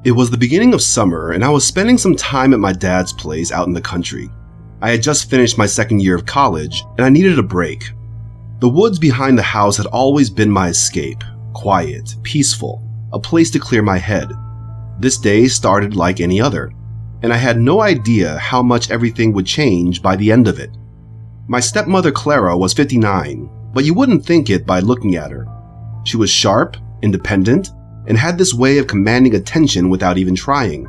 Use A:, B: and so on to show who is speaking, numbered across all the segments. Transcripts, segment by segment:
A: It was the beginning of summer, and I was spending some time at my dad's place out in the country. I had just finished my second year of college, and I needed a break. The woods behind the house had always been my escape, quiet, peaceful, a place to clear my head. This day started like any other, and I had no idea how much everything would change by the end of it. My stepmother Clara was 59, but you wouldn't think it by looking at her. She was sharp, independent, and had this way of commanding attention without even trying.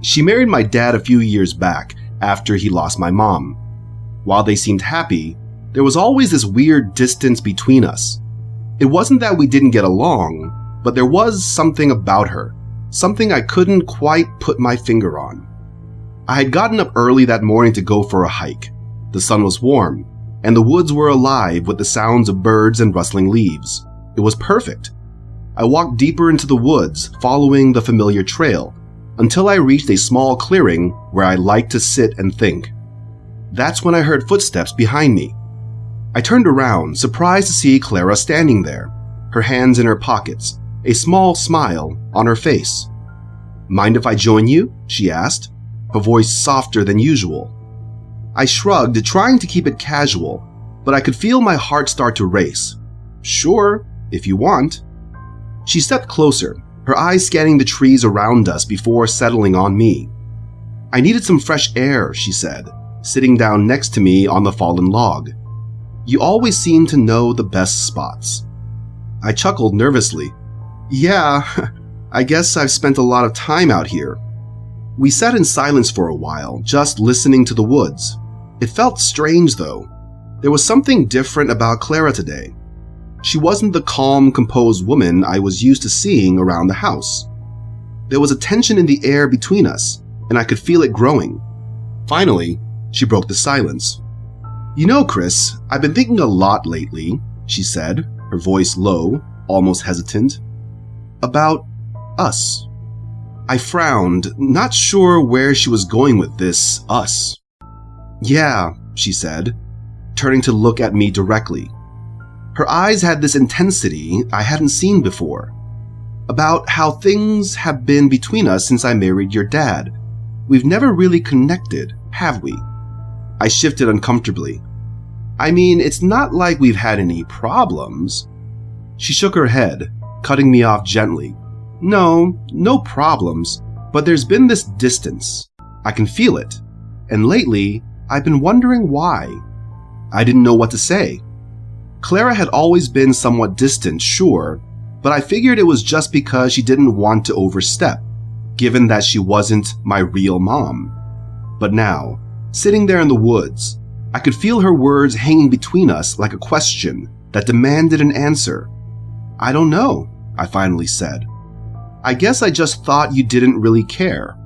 A: She married my dad a few years back after he lost my mom. While they seemed happy, there was always this weird distance between us. It wasn't that we didn't get along, but there was something about her, something I couldn't quite put my finger on. I had gotten up early that morning to go for a hike. The sun was warm, and the woods were alive with the sounds of birds and rustling leaves. It was perfect. I walked deeper into the woods, following the familiar trail, until I reached a small clearing where I liked to sit and think. That's when I heard footsteps behind me. I turned around, surprised to see Clara standing there, her hands in her pockets, a small smile on her face. "Mind if I join you?" she asked, her voice softer than usual. I shrugged, trying to keep it casual, but I could feel my heart start to race. "Sure, if you want." She stepped closer, her eyes scanning the trees around us before settling on me. "I needed some fresh air," she said, sitting down next to me on the fallen log. "You always seem to know the best spots." I chuckled nervously. "Yeah, I guess I've spent a lot of time out here." We sat in silence for a while, just listening to the woods. It felt strange, though. There was something different about Clara today. She wasn't the calm, composed woman I was used to seeing around the house. There was a tension in the air between us, and I could feel it growing. Finally, she broke the silence. "You know, Chris, I've been thinking a lot lately," she said, her voice low, almost hesitant, "about us." I frowned, not sure where she was going with this us. "Yeah," she said, turning to look at me directly. Her eyes had this intensity I hadn't seen before. "About how things have been between us since I married your dad. We've never really connected, have we?" I shifted uncomfortably. "I mean, it's not like we've had any problems." She shook her head, cutting me off gently. No problems, but there's been this distance. I can feel it, and lately, I've been wondering why." I didn't know what to say. Clara had always been somewhat distant, sure, but I figured it was just because she didn't want to overstep, given that she wasn't my real mom. But now, sitting there in the woods, I could feel her words hanging between us like a question that demanded an answer. "I don't know," I finally said. "I guess I just thought you didn't really care."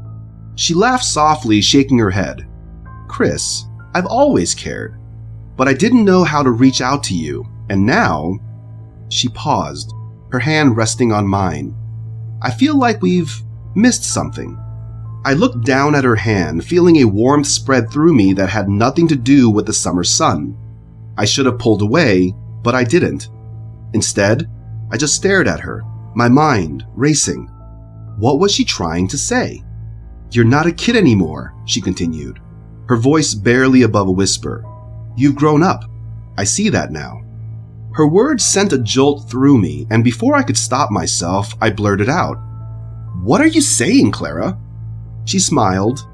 A: She laughed softly, shaking her head. "Chris, I've always cared, but I didn't know how to reach out to you, and now..." She paused, her hand resting on mine. "I feel like we've missed something." I looked down at her hand, feeling a warmth spread through me that had nothing to do with the summer sun. I should have pulled away, but I didn't. Instead, I just stared at her, my mind racing. What was she trying to say? "You're not a kid anymore," she continued, her voice barely above a whisper. "You've grown up. I see that now." Her words sent a jolt through me, and before I could stop myself, I blurted out, "What are you saying, Clara?" She smiled,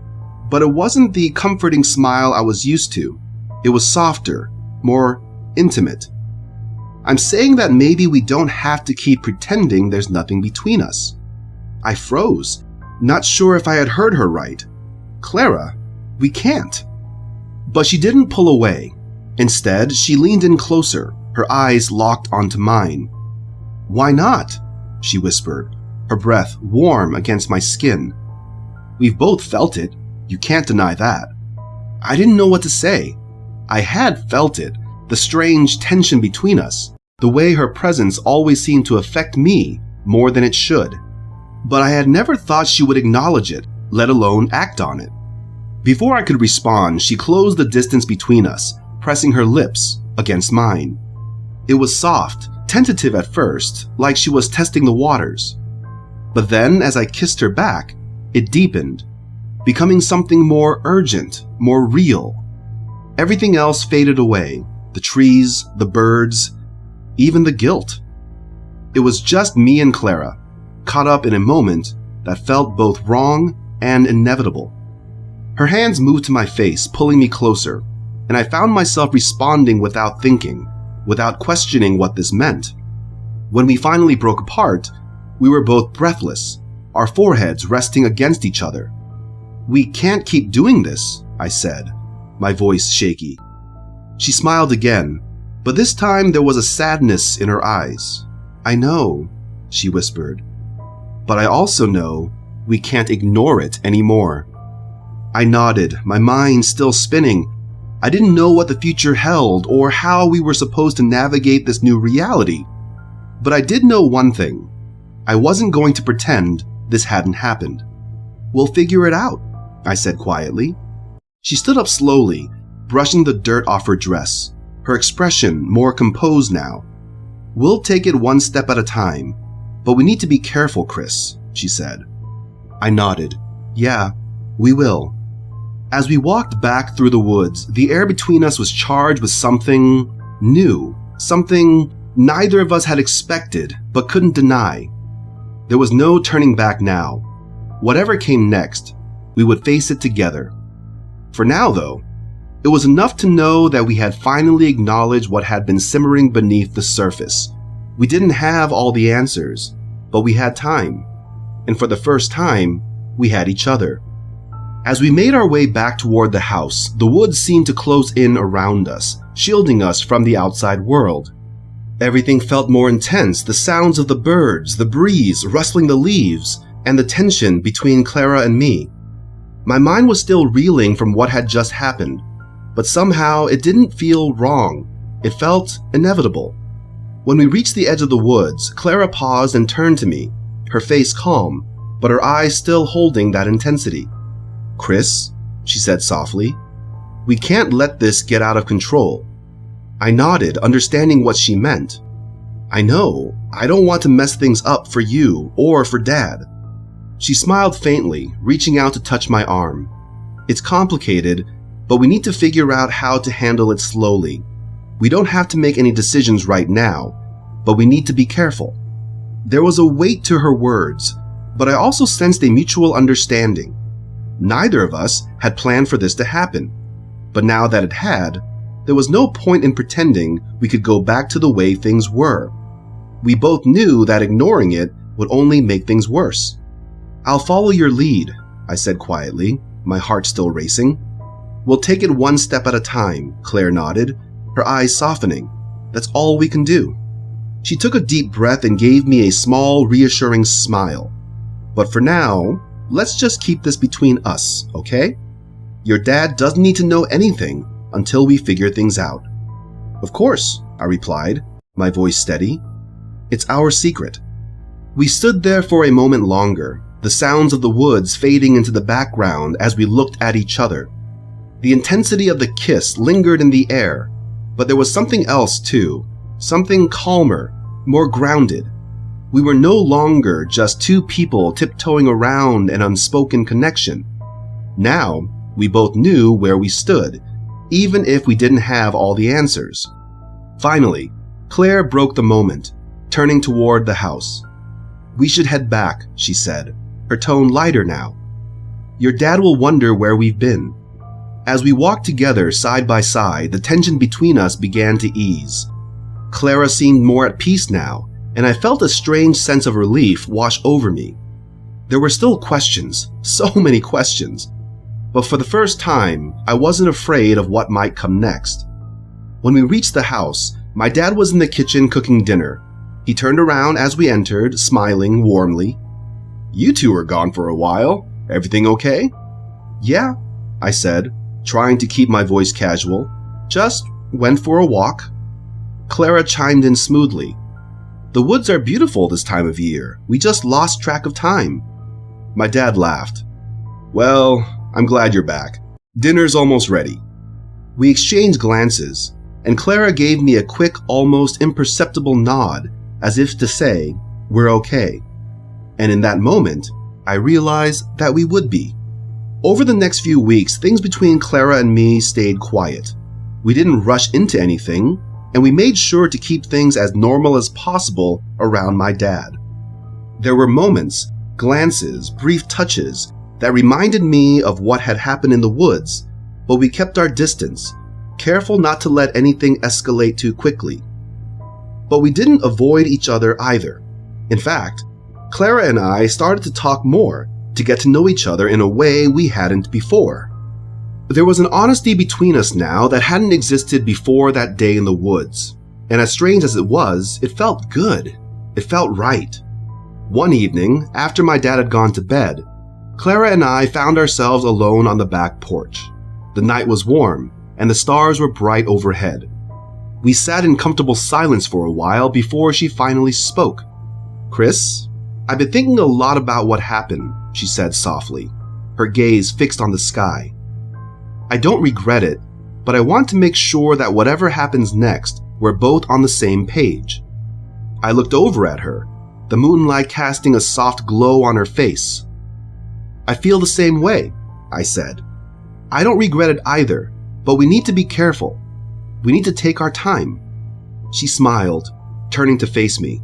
A: but it wasn't the comforting smile I was used to. It was softer, more intimate. "I'm saying that maybe we don't have to keep pretending there's nothing between us." I froze, not sure if I had heard her right. "Clara, we can't." But she didn't pull away. Instead, she leaned in closer, her eyes locked onto mine. "Why not?" she whispered, her breath warm against my skin. "We've both felt it. You can't deny that." I didn't know what to say. I had felt it, the strange tension between us, the way her presence always seemed to affect me more than it should. But I had never thought she would acknowledge it, let alone act on it. Before I could respond, she closed the distance between us, pressing her lips against mine. It was soft, tentative at first, like she was testing the waters. But then, as I kissed her back, it deepened, becoming something more urgent, more real. Everything else faded away, the trees, the birds, even the guilt. It was just me and Clara, caught up in a moment that felt both wrong and inevitable. Her hands moved to my face, pulling me closer, and I found myself responding without thinking, without questioning what this meant. When we finally broke apart, we were both breathless, our foreheads resting against each other. "We can't keep doing this," I said, my voice shaky. She smiled again, but this time there was a sadness in her eyes. "I know," she whispered, "but I also know we can't ignore it anymore." I nodded, my mind still spinning. I didn't know what the future held or how we were supposed to navigate this new reality. But I did know one thing. I wasn't going to pretend this hadn't happened. "We'll figure it out," I said quietly. She stood up slowly, brushing the dirt off her dress, her expression more composed now. "We'll take it one step at a time, but we need to be careful, Chris," she said. I nodded. "Yeah, we will." As we walked back through the woods, the air between us was charged with something new, something neither of us had expected but couldn't deny. There was no turning back now. Whatever came next, we would face it together. For now, though, it was enough to know that we had finally acknowledged what had been simmering beneath the surface. We didn't have all the answers, but we had time. And for the first time, we had each other. As we made our way back toward the house, the woods seemed to close in around us, shielding us from the outside world. Everything felt more intense, the sounds of the birds, the breeze rustling the leaves, and the tension between Clara and me. My mind was still reeling from what had just happened, but somehow it didn't feel wrong. It felt inevitable. When we reached the edge of the woods, Clara paused and turned to me, her face calm, but her eyes still holding that intensity. "Chris," she said softly, "we can't let this get out of control." I nodded, understanding what she meant. "I know. I don't want to mess things up for you or for Dad." She smiled faintly, reaching out to touch my arm. "It's complicated, but we need to figure out how to handle it slowly. We don't have to make any decisions right now, but we need to be careful." There was a weight to her words, but I also sensed a mutual understanding. Neither of us had planned for this to happen, but now that it had, there was no point in pretending we could go back to the way things were. We both knew that ignoring it would only make things worse. "I'll follow your lead," I said quietly, my heart still racing. "We'll take it one step at a time," Claire nodded, her eyes softening. "That's all we can do." She took a deep breath and gave me a small, reassuring smile. "But for now, let's just keep this between us, okay? Your dad doesn't need to know anything until we figure things out." "Of course," I replied, my voice steady. "It's our secret." We stood there for a moment longer, the sounds of the woods fading into the background as we looked at each other. The intensity of the kiss lingered in the air, but there was something else too, something calmer, more grounded. We were no longer just two people tiptoeing around an unspoken connection. Now, we both knew where we stood, even if we didn't have all the answers. Finally, Claire broke the moment, turning toward the house. "We should head back," she said, her tone lighter now. "Your dad will wonder where we've been." As we walked together side by side, the tension between us began to ease. Clara seemed more at peace now, and I felt a strange sense of relief wash over me. There were still questions, so many questions, but for the first time, I wasn't afraid of what might come next. When we reached the house, my dad was in the kitchen cooking dinner. He turned around as we entered, smiling warmly. "You two were gone for a while. Everything okay?" "Yeah," I said, trying to keep my voice casual. "Just went for a walk." Clara chimed in smoothly. "The woods are beautiful this time of year. We just lost track of time." My dad laughed. "Well, I'm glad you're back. Dinner's almost ready." We exchanged glances, and Clara gave me a quick, almost imperceptible nod, as if to say, "We're okay." And in that moment, I realized that we would be. Over the next few weeks, things between Clara and me stayed quiet. We didn't rush into anything, and we made sure to keep things as normal as possible around my dad. There were moments, glances, brief touches that reminded me of what had happened in the woods, but we kept our distance, careful not to let anything escalate too quickly. But we didn't avoid each other either. In fact, Clara and I started to talk more, to get to know each other in a way we hadn't before. There was an honesty between us now that hadn't existed before that day in the woods, and as strange as it was, it felt good. It felt right. One evening, after my dad had gone to bed, Clara and I found ourselves alone on the back porch. The night was warm, and the stars were bright overhead. We sat in comfortable silence for a while before she finally spoke. "Chris, I've been thinking a lot about what happened," she said softly, her gaze fixed on the sky. "I don't regret it, but I want to make sure that whatever happens next, we're both on the same page." I looked over at her, the moonlight casting a soft glow on her face. "I feel the same way," I said. "I don't regret it either, but we need to be careful. We need to take our time." She smiled, turning to face me.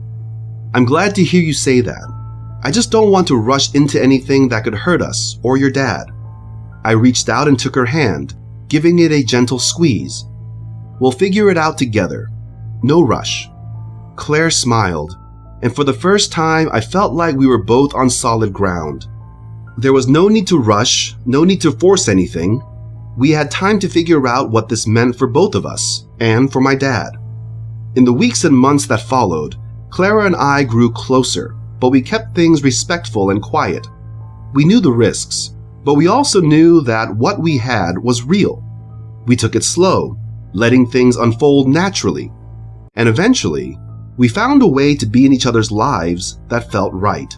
A: "I'm glad to hear you say that. I just don't want to rush into anything that could hurt us or your dad." I reached out and took her hand, giving it a gentle squeeze. "We'll figure it out together. No rush." Claire smiled, and for the first time I felt like we were both on solid ground. There was no need to rush, no need to force anything. We had time to figure out what this meant for both of us, and for my dad. In the weeks and months that followed, Clara and I grew closer, but we kept things respectful and quiet. We knew the risks, but we also knew that what we had was real. We took it slow, letting things unfold naturally, and eventually, we found a way to be in each other's lives that felt right.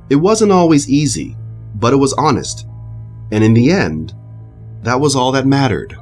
A: It wasn't always easy, but it was honest, and in the end, that was all that mattered.